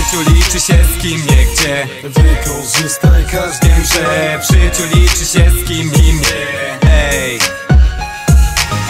życiu liczy się z kim, nie gdzie. Wykorzystaj każdy. Wiem, że w życiu liczy się z kim i mnie. Ej,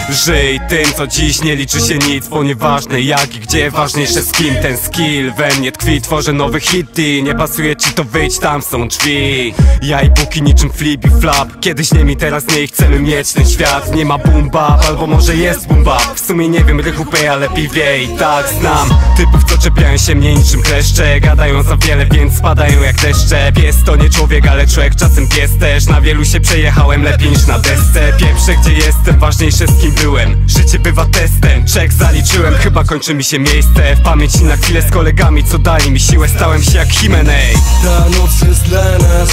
żyj tym, co dziś nie liczy się nic, bo nieważne jak i gdzie, ważniejsze z kim. Ten skill we mnie tkwi, tworzę nowe hity. Nie pasuje ci to, wyjdź, tam są drzwi. Ja i póki niczym flip i flap, kiedyś nie mi, teraz nie, chcemy mieć ten świat. Nie ma boom bap, albo może jest boom bap. W sumie nie wiem, rychu a lepiej wie i tak znam typów, co czepiają się mnie niczym kleszcze. Gadają za wiele, więc spadają jak deszcze. Pies to nie człowiek, ale człowiek czasem pies też. Na wielu się przejechałem lepiej niż na desce. Pieprzę gdzie jestem, ważniejsze z kim byłem. Życie bywa testem, czek zaliczyłem. Chyba kończy mi się miejsce w pamięci na chwilę z kolegami, co dali mi siłę. Stałem się jak Jimenez. Ta noc jest dla nas,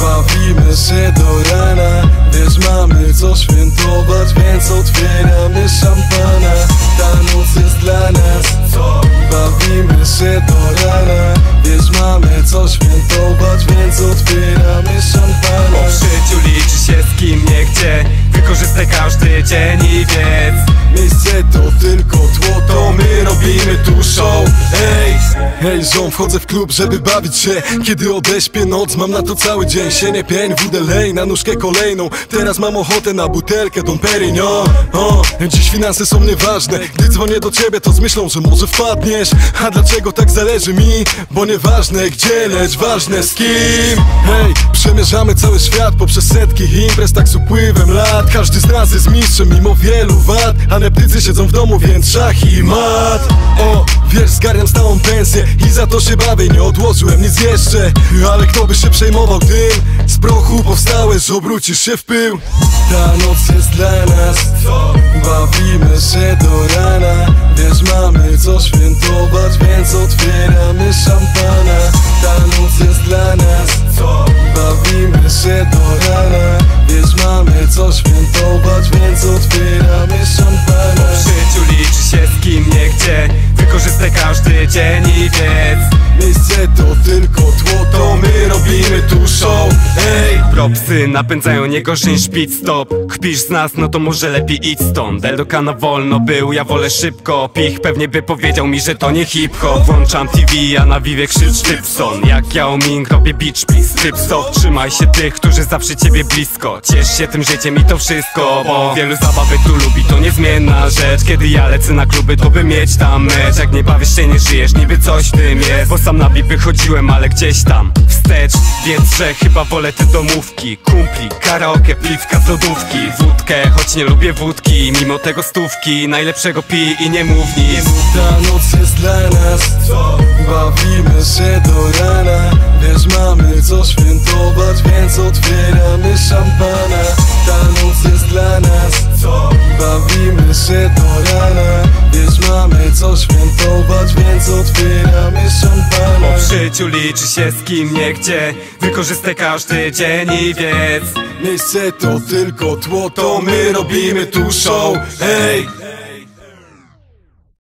bawimy się do rana. Wiesz, mamy co świętować, więc otwieramy szampana. Ta noc jest dla nas, bawimy się do rana. Wiesz, mamy co świętować, więc otwieramy szampana. W życiu liczy się z kim, nie gdzie. Wykorzystaj każdy dzień i wiedz. Miejsce to tylko tło, to my robimy tu show. Ej, hej ziom, wchodzę w klub, żeby bawić się. Kiedy odeśpię noc, mam na to cały dzień. Sienie pień, wódę lej, na nóżkę kolejną. Teraz mam ochotę na butelkę Dom Perignon. Dziś finanse są nieważne. Gdy dzwonię do ciebie, to z myślą, że może wpadniesz. A dlaczego tak zależy mi? Bo nieważne gdzie, lecz ważne z kim. Hej, przemierzamy cały świat poprzez setki imprez, tak z upływem lat. Każdy z nas jest mistrzem mimo wielu wad. Aneptycy siedzą w domu, więc szach i mat. O, wiesz, zgarniam stałą pensję i za to się bawię, nie odłożyłem nic jeszcze. Ale kto by się przejmował, gdym z prochu powstałeś, obrócisz się w pył. Ta noc jest dla nas, bawimy się do rana. Wiesz, mamy co świętować, więc otwieramy szampana. Ta noc jest dla nas, bawimy się do rana. Wiesz, mamy co świętować, więc otwieramy szampana. W życiu liczy się z kim, nie gdzie. Wykorzystaj każdy dzień i wiedz. Miejsce to tylko tło, to my robimy tu show. Ej, Propsy napędzają nie gorzej niż pit stop. Kpisz z nas, no to może lepiej idź stąd. Eldoka na wolno był, ja wolę szybko. Pich pewnie by powiedział mi, że to nie hip-hop. Włączam TV, a na Vivie krzycz Typson. Jak Yao Ming robię beach please. Typstop, trzymaj się tych, którzy zawsze ciebie blisko. Ciesz się tym życiem i to wszystko, bo wielu zabawy tu lubi, to niezmienna rzecz. Kiedy ja lecę na kluby, to by mieć tam mecz. Jak nie bawisz się, nie żyjesz, niby coś w tym jest. Bo sam na bip wychodziłem, ale gdzieś tam wstecz. Więc że chyba wolę te domówki, kumpli, karaoke, piwka z lodówki. Wódkę, choć nie lubię wódki. Mimo tego stówki, najlepszego pij i nie mów nic. ta noc jest dla nas, bawimy się do rana. Wiesz, mamy co świętować, więc otwieramy szampana. Ta noc jest dla nas, bawimy się do rana. Wiesz, mamy co świętować, więc otwieramy szampana. W życiu liczy się z kim, nie gdzie. Wykorzystaj każdy dzień i wiedz. Miejsce to tylko tło, to my robimy tu show. Ej!